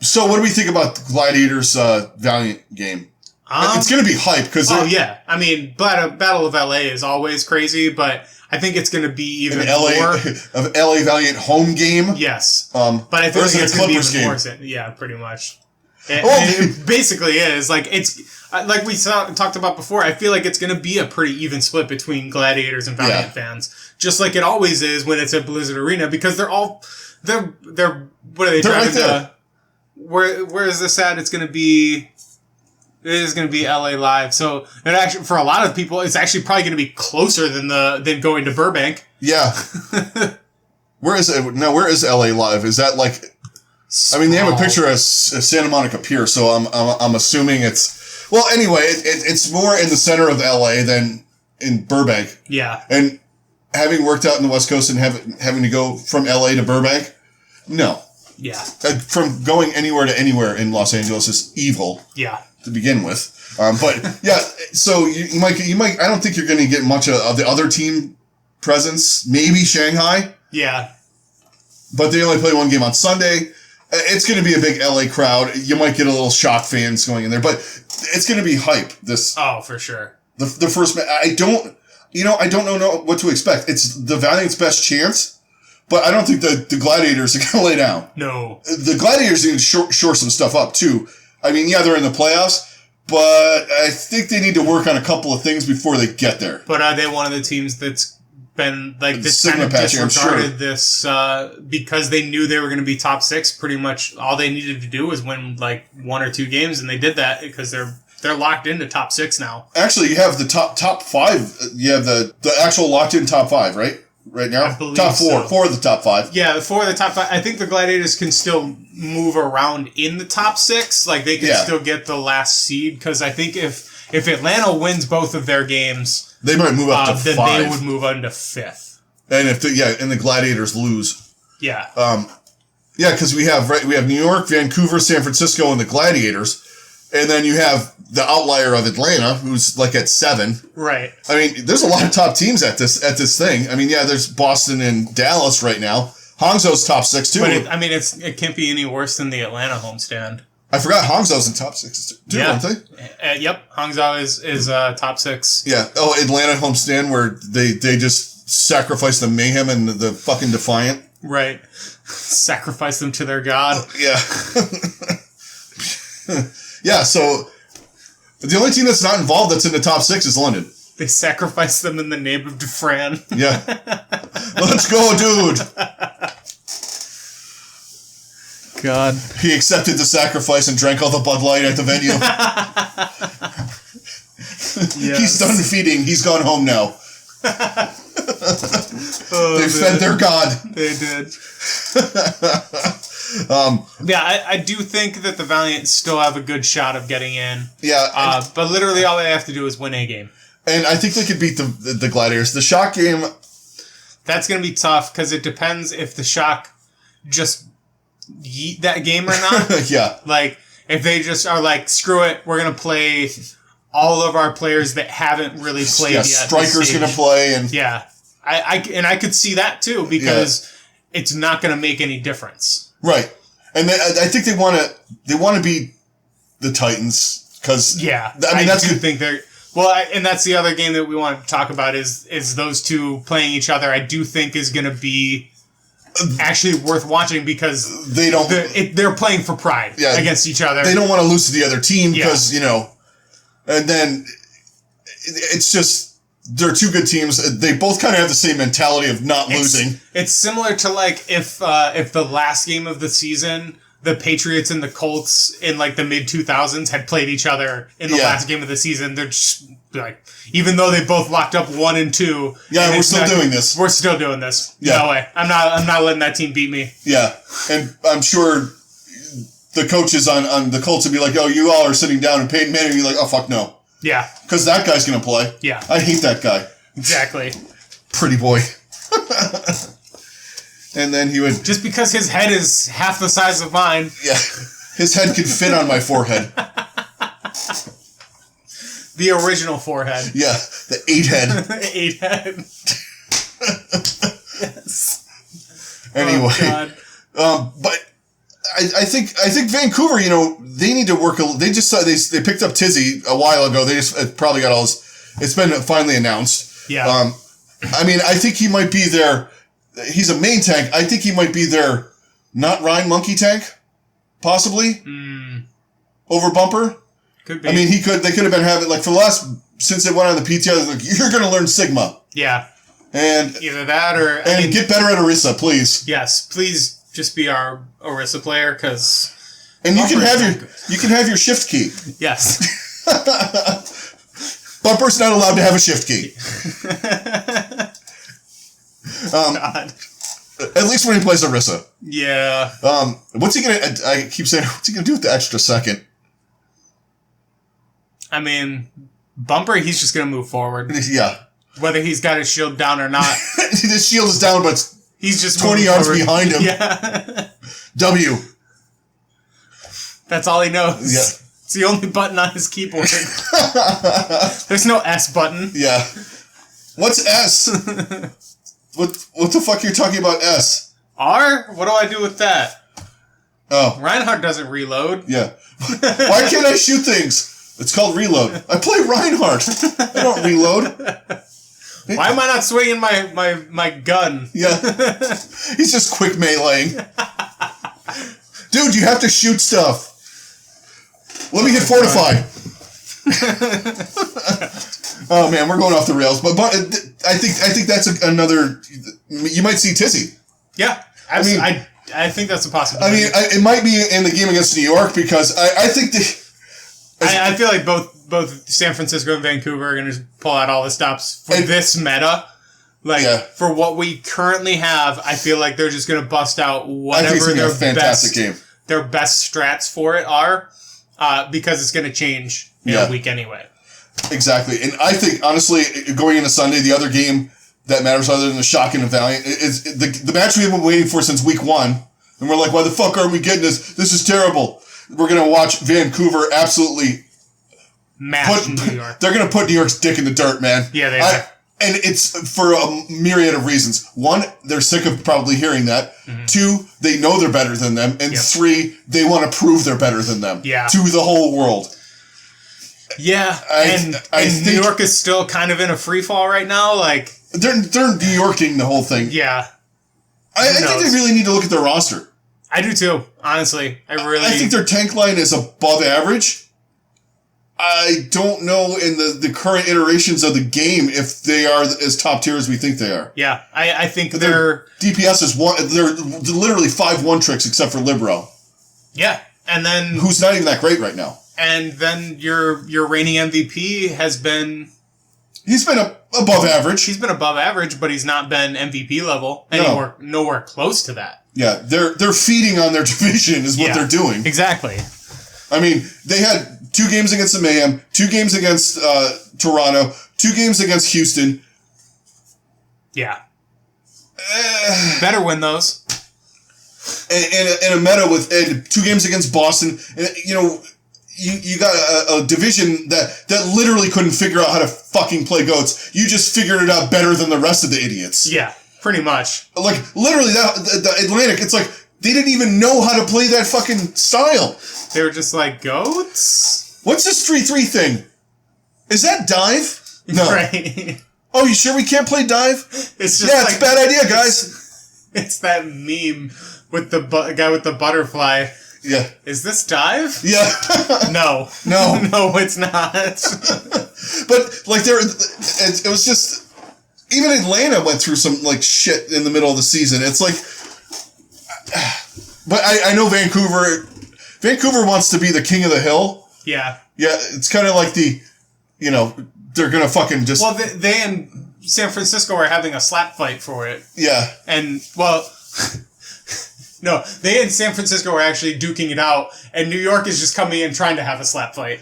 Speaker 2: So, what do we think about the Gladiators Valiant game? It's going to be hype because.
Speaker 1: Oh yeah, I mean, Battle of LA is always crazy, but I think it's going to be even more
Speaker 2: of LA Valiant home game.
Speaker 1: Yes, but I think it's going to be even more. Yeah, pretty much. It basically is like we talked about before. I feel like it's going to be a pretty even split between Gladiators and Valiant fans, just like it always is when it's at Blizzard Arena because they're what are they trying to? Where is this at? It's going to be. It is going to be LA Live, so it actually for a lot of people, it's actually probably going to be closer than going to Burbank.
Speaker 2: Yeah. Where is it? Now, where is LA Live? Is that like? I mean, they have a picture of Santa Monica Pier, so I'm assuming it's... Well, anyway, it's more in the center of LA than in Burbank. Yeah. And having worked out in the West Coast and having to go from LA to Burbank, no. Yeah. From going anywhere to anywhere in Los Angeles is evil. Yeah. To begin with. But, yeah, so you might... I don't think you're going to get much of the other team presence. Maybe Shanghai. Yeah. But they only play one game on Sunday. It's going to be a big LA crowd. You might get a little Shock fans going in there, but it's going to be hype.
Speaker 1: For sure.
Speaker 2: The first match. I don't know what to expect. It's the Valiant's best chance, but I don't think the Gladiators are going to lay down. No. The Gladiators are going to shore some stuff up too. I mean, yeah, they're in the playoffs, but I think they need to work on a couple of things before they get there.
Speaker 1: But are they one of the teams that's been like this kind of disregarded this because they knew they were going to be top 6? Pretty much all they needed to do was win like 1 or 2 games, and they did that because they're locked into top 6 now.
Speaker 2: Actually, you have the top 5. You have the actual locked in top 5, right? right now?
Speaker 1: I believe
Speaker 2: Top 4.
Speaker 1: so.
Speaker 2: 4 of the top 5.
Speaker 1: Yeah, the 4 of the top 5. I think the Gladiators can still move around in the top 6. Like, they can still get the last seed, because I think if Atlanta wins both of their games,
Speaker 2: they might move up to 5.
Speaker 1: Then they would move on to 5th.
Speaker 2: And if the Gladiators lose.
Speaker 1: Yeah.
Speaker 2: Yeah, because we have New York, Vancouver, San Francisco, and the Gladiators. And then you have the outlier of Atlanta, who's like at 7.
Speaker 1: Right.
Speaker 2: I mean, there's a lot of top teams at this thing. I mean, yeah, there's Boston and Dallas right now. Hangzhou's top 6 too.
Speaker 1: But it can't be any worse than the Atlanta homestand.
Speaker 2: I forgot Hangzhou's in top 6 too, aren't they?
Speaker 1: Yep, Hangzhou is top 6.
Speaker 2: Yeah. Oh, Atlanta homestand where they just sacrifice the Mayhem and the fucking Defiant.
Speaker 1: Right. Sacrifice them to their god.
Speaker 2: Yeah. Yeah, so the only team that's not involved that's in the top 6 is London.
Speaker 1: They sacrifice them in the name of Dufran.
Speaker 2: Yeah. Let's go, dude.
Speaker 1: God.
Speaker 2: He accepted the sacrifice and drank all the Bud Light at the venue. Yes. He's done feeding. He's gone home now. They fed their god.
Speaker 1: They did. I do think that the Valiant still have a good shot of getting in.
Speaker 2: Yeah.
Speaker 1: But literally all they have to do is win a game.
Speaker 2: And I think they could beat the Gladiators. The Shock game...
Speaker 1: That's going to be tough, because it depends if the Shock just yeet that game or not.
Speaker 2: Yeah.
Speaker 1: Like, if they just are like, screw it, we're going to play all of our players that haven't really played yet.
Speaker 2: Striker's going to play. And
Speaker 1: yeah. I could see that, too, because it's not going to make any difference.
Speaker 2: Right. And I think they want to beat the Titans, because...
Speaker 1: Yeah.
Speaker 2: I mean, that's
Speaker 1: do think they're... Well, and that's the other game that we want to talk about is those two playing each other. I do think is going to be actually worth watching, because they're playing for pride against each other.
Speaker 2: They don't want to lose to the other team because, and then it's just, they're two good teams. They both kind of have the same mentality of not losing.
Speaker 1: It's similar to like if the last game of the season, the Patriots and the Colts in like the mid-2000s had played each other in the last game of the season. They're just like, even though they both locked up 1 and 2.
Speaker 2: Yeah, we're still doing this.
Speaker 1: We're still doing this.
Speaker 2: Yeah.
Speaker 1: No way. I'm not letting that team beat me.
Speaker 2: Yeah. And I'm sure the coaches on the Colts would be like, oh, you all are sitting down, and Peyton Manning would be like, oh, fuck no.
Speaker 1: Yeah.
Speaker 2: Because that guy's going to play.
Speaker 1: Yeah.
Speaker 2: I hate that guy.
Speaker 1: Exactly.
Speaker 2: Pretty boy. And then he would...
Speaker 1: Just because his head is half the size of mine.
Speaker 2: Yeah. His head could fit on my forehead.
Speaker 1: The original forehead.
Speaker 2: Yeah. The 8-head.
Speaker 1: 8-head. Yes.
Speaker 2: Anyway.
Speaker 1: Oh, God.
Speaker 2: But I think Vancouver, they need to work... They just... They picked up Tizzy a while ago. They just probably got all this... It's been finally announced.
Speaker 1: Yeah.
Speaker 2: I mean, I think he might be their... He's a main tank. I think he might be their not Ryan Monkey tank, possibly. Over Bumper.
Speaker 1: Could be.
Speaker 2: I mean, they could have been having, like, for the last, since it went on the PTO, like, you're going to learn Sigma.
Speaker 1: Yeah.
Speaker 2: And
Speaker 1: either that or...
Speaker 2: And get better at Orisa, please.
Speaker 1: Yes, please just be our Orisa player, because...
Speaker 2: And you can have your shift key.
Speaker 1: Yes.
Speaker 2: Bumper's not allowed to have a shift key.
Speaker 1: God.
Speaker 2: At least when he plays Orisa.
Speaker 1: Yeah.
Speaker 2: What's he gonna... I keep saying, what's he gonna do with the extra second?
Speaker 1: I mean, Bumper, he's just gonna move forward.
Speaker 2: Yeah.
Speaker 1: Whether he's got his shield down or not.
Speaker 2: His shield is down, but
Speaker 1: he's just
Speaker 2: 20 yards
Speaker 1: forward.
Speaker 2: behind him.
Speaker 1: Yeah.
Speaker 2: W.
Speaker 1: That's all he knows.
Speaker 2: Yeah.
Speaker 1: It's the only button on his keyboard. There's no S button.
Speaker 2: Yeah. What's S? What the fuck are you talking about S?
Speaker 1: R? What do I do with that?
Speaker 2: Oh.
Speaker 1: Reinhardt doesn't reload.
Speaker 2: Yeah. Why can't I shoot things? It's called reload. I play Reinhardt. I don't reload.
Speaker 1: Why am I not swinging my gun?
Speaker 2: Yeah. He's just quick meleeing. Dude, you have to shoot stuff. Let me hit Fortify. Oh man, we're going off the rails. But I think that's another. You might see Tizzy.
Speaker 1: Yeah, I think that's a possibility.
Speaker 2: I mean, it might be in the game against New York, because I think
Speaker 1: I feel like both San Francisco and Vancouver are going to pull out all the stops for this meta. Like, for what we currently have, I feel like they're just going to bust out whatever their best strats for it are, because it's going to change in a week anyway.
Speaker 2: Exactly. And I think, honestly, going into Sunday, the other game that matters other than the Shotgun and Valiant is the match we've been waiting for since week 1. And we're like, why the fuck aren't we getting this? This is terrible. We're going to watch Vancouver absolutely
Speaker 1: mash New York.
Speaker 2: They're going to put New York's dick in the dirt, man.
Speaker 1: Yeah, they are.
Speaker 2: And it's for a myriad of reasons. 1, they're sick of probably hearing that. 2, they know they're better than them. And 3, they want to prove they're better than them.
Speaker 1: Yeah.
Speaker 2: To the whole world.
Speaker 1: Yeah. And New York is still kind of in a free fall right now. Like,
Speaker 2: they're New Yorking the whole thing.
Speaker 1: Yeah.
Speaker 2: I think they really need to look at their roster.
Speaker 1: I do too, honestly. I
Speaker 2: think their tank line is above average. I don't know in the current iterations of the game if they are as top tier as we think they are.
Speaker 1: Yeah, I think their
Speaker 2: DPS is they're literally 5-1 tricks except for Libero.
Speaker 1: Yeah, and then
Speaker 2: who's not even that great right now.
Speaker 1: And then your reigning MVP has been.
Speaker 2: He's been above average.
Speaker 1: He's been above average, but he's not been MVP level nowhere close to that.
Speaker 2: Yeah, they're feeding on their division is what they're doing.
Speaker 1: Exactly.
Speaker 2: I mean, they had 2 games against the Mayhem, 2 games against Toronto, 2 games against Houston.
Speaker 1: Yeah. Better win those.
Speaker 2: And a meta with 2 games against Boston. And, you got a division that literally couldn't figure out how to fucking play goats. You just figured it out better than the rest of the idiots.
Speaker 1: Yeah, pretty much.
Speaker 2: Like, literally, the Atlantic, it's like, they didn't even know how to play that fucking style.
Speaker 1: They were just like, goats?
Speaker 2: What's this 3-3 thing? Is that dive? No.
Speaker 1: Right.
Speaker 2: Oh, you sure we can't play dive?
Speaker 1: It's just
Speaker 2: it's a bad idea, guys.
Speaker 1: It's that meme with the guy with the butterfly.
Speaker 2: Yeah.
Speaker 1: Is this dive?
Speaker 2: Yeah.
Speaker 1: No.
Speaker 2: No.
Speaker 1: No, it's not.
Speaker 2: But, like, it was just... Even Atlanta went through some, like, shit in the middle of the season. It's like... But I know Vancouver wants to be the king of the hill.
Speaker 1: Yeah.
Speaker 2: Yeah, it's kind of like they're going to fucking just...
Speaker 1: Well, they and San Francisco are having a slap fight for it.
Speaker 2: Yeah.
Speaker 1: And, well... No, they and San Francisco are actually duking it out, and New York is just coming in trying to have a slap fight.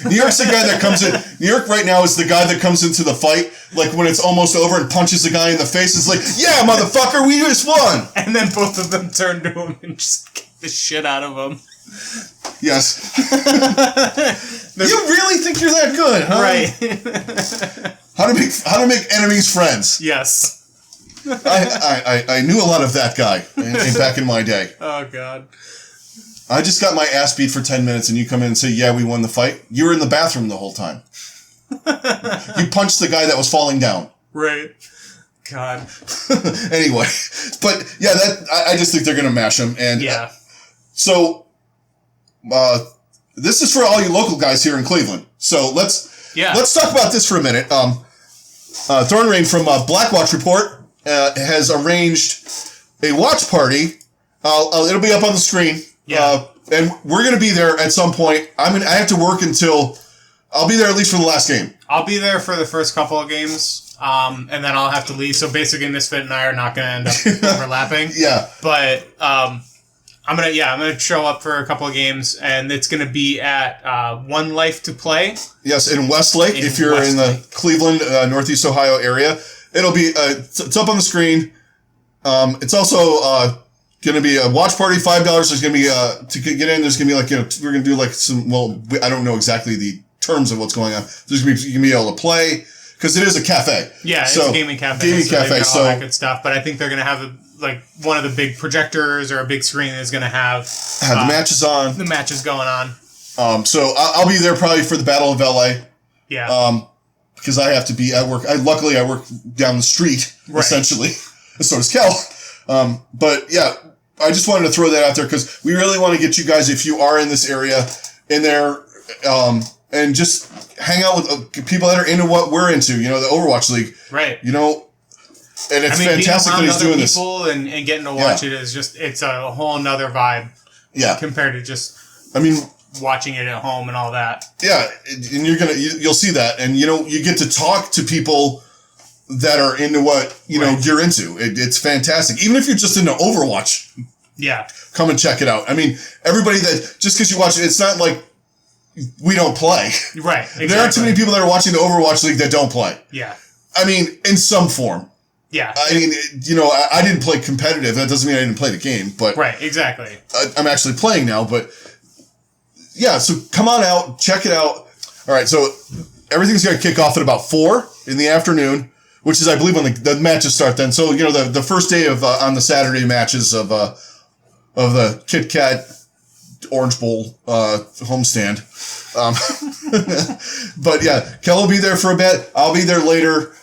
Speaker 2: New York's the guy that comes in. New York right now is the guy that comes into the fight, like when it's almost over and punches the guy in the face. It's like, yeah, motherfucker, we just won.
Speaker 1: And then both of them turn to him and just kick the shit out of him.
Speaker 2: Yes. You really think you're that good, huh?
Speaker 1: Right.
Speaker 2: How to make enemies friends.
Speaker 1: Yes.
Speaker 2: I knew a lot of that guy back in my day.
Speaker 1: Oh, God.
Speaker 2: I just got my ass beat for 10 minutes and you come in and say, yeah, we won the fight. You were in the bathroom the whole time. You punched the guy that was falling down.
Speaker 1: Right. God.
Speaker 2: Anyway. But, yeah, I just think they're going to mash him. And
Speaker 1: yeah.
Speaker 2: So, this is for all you local guys here in Cleveland. So, let's talk about this for a minute. Thorn Rain from Blackwatch Report has arranged a watch party. It'll be up on the screen.
Speaker 1: Yeah.
Speaker 2: And we're going to be there at some point. I have to work until... I'll be there at least for the last game. I'll
Speaker 1: be there for the first couple of games, and then I'll have to leave. So basically, Misfit and I are not going to end up overlapping.
Speaker 2: Yeah.
Speaker 1: But I'm gonna show up for a couple of games, and it's gonna be at One Life to Play.
Speaker 2: Yes, in Westlake. If you're in the Cleveland, Northeast Ohio area, it'll be. It's up on the screen. It's also going to be a watch party, $5. There's going to be to get in. There's going to be we're going to do some. Well, I don't know exactly the terms of what's going on. There's going to be able to play because it is a cafe.
Speaker 1: Yeah, it's a gaming cafe.
Speaker 2: Gaming cafe.
Speaker 1: So all that good stuff. But I think they're going to have one of the big projectors or a big screen is going to have
Speaker 2: the matches on.
Speaker 1: The matches going on.
Speaker 2: So I'll be there probably for the Battle of LA.
Speaker 1: Yeah.
Speaker 2: Because I have to be at work. Luckily, I work down the street essentially. So does Kel. But yeah. I just wanted to throw that out there because we really want to get you guys, if you are in this area, in there, and just hang out with people that are into what we're into, the Overwatch League.
Speaker 1: Right.
Speaker 2: And it's fantastic that he's doing this.
Speaker 1: People and getting to watch it is just, it's a whole nother vibe.
Speaker 2: Yeah.
Speaker 1: Compared to just, watching it at home and all that.
Speaker 2: Yeah. And you'll see that. And, you get to talk to people that are into what, you're into. It's fantastic. Even if you're just into Overwatch.
Speaker 1: Yeah.
Speaker 2: Come and check it out. I mean, everybody that, just because you watch it, it's not like we don't play.
Speaker 1: Right. Exactly.
Speaker 2: There aren't too many people that are watching the Overwatch League that don't play.
Speaker 1: Yeah.
Speaker 2: I mean, in some form.
Speaker 1: Yeah.
Speaker 2: I mean, I didn't play competitive. That doesn't mean I didn't play the game, but.
Speaker 1: Right, exactly.
Speaker 2: I'm actually playing now, but. Yeah, so come on out, check it out. All right, so everything's going to kick off at about 4 in the afternoon, which is, I believe, when the matches start then. So, the first day of, on the Saturday matches of the Kit Kat Orange Bowl homestand. But yeah, Kel will be there for a bit. I'll be there later.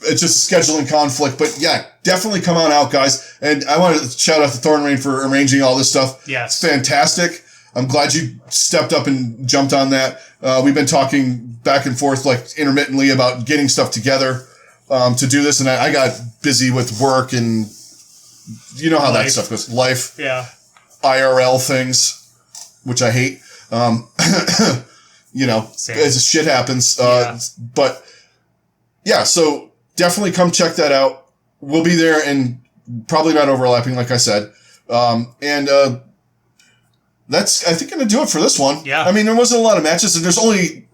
Speaker 2: It's just a scheduling conflict. But yeah, definitely come on out, guys. And I want to shout out to Thorn Rain for arranging all this stuff.
Speaker 1: Yes.
Speaker 2: It's fantastic. I'm glad you stepped up and jumped on that. We've been talking back and forth like intermittently about getting stuff together to do this. And I got busy with work and you know how that stuff goes. Life.
Speaker 1: Yeah.
Speaker 2: IRL things, which I hate. As shit happens. But yeah, so definitely come check that out. We'll be there and probably not overlapping, like I said. That's, I think, going to do it for this one.
Speaker 1: Yeah.
Speaker 2: I mean, there wasn't a lot of matches, and there's only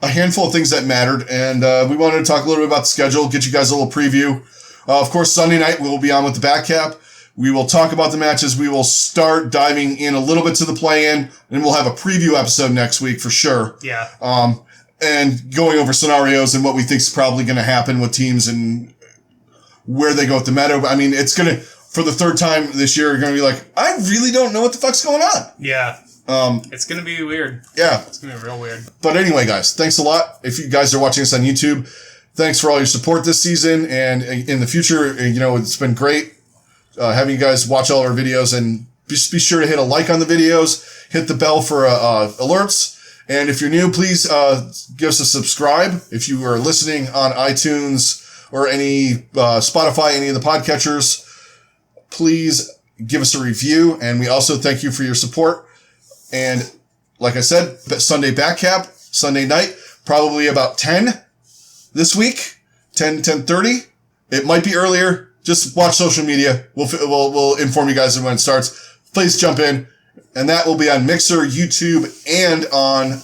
Speaker 2: a handful of things that mattered, and we wanted to talk a little bit about the schedule, get you guys a little preview. Of course, Sunday night, we'll be on with the back cap. We will talk about the matches. We will start diving in a little bit to the play-in, and we'll have a preview episode next week for sure.
Speaker 1: Yeah.
Speaker 2: And going over scenarios and what we think is probably going to happen with teams and where they go with the meta. I mean, it's going to... For the third time this year, you're going to be like, I really don't know what the fuck's going on.
Speaker 1: Yeah. It's going to be weird.
Speaker 2: Yeah.
Speaker 1: It's going to be real weird.
Speaker 2: But anyway, guys, thanks a lot. If you guys are watching us on YouTube, thanks for all your support this season. And in the future, it's been great having you guys watch all our videos. And just be sure to hit a like on the videos, hit the bell for alerts. And if you're new, please give us a subscribe. If you are listening on iTunes or any Spotify, any of the podcatchers, please give us a review, and we also thank you for your support. And like I said, Sunday back cap, Sunday night, probably about 10 this week, 10:30. It might be earlier. Just watch social media. We'll inform you guys when it starts. Please jump in, and that will be on Mixer, YouTube, and on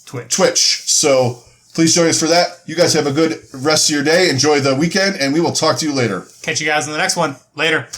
Speaker 2: Twitch. So please join us for that. You guys have a good rest of your day. Enjoy the weekend, and we will talk to you later.
Speaker 1: Catch you guys in the next one. Later.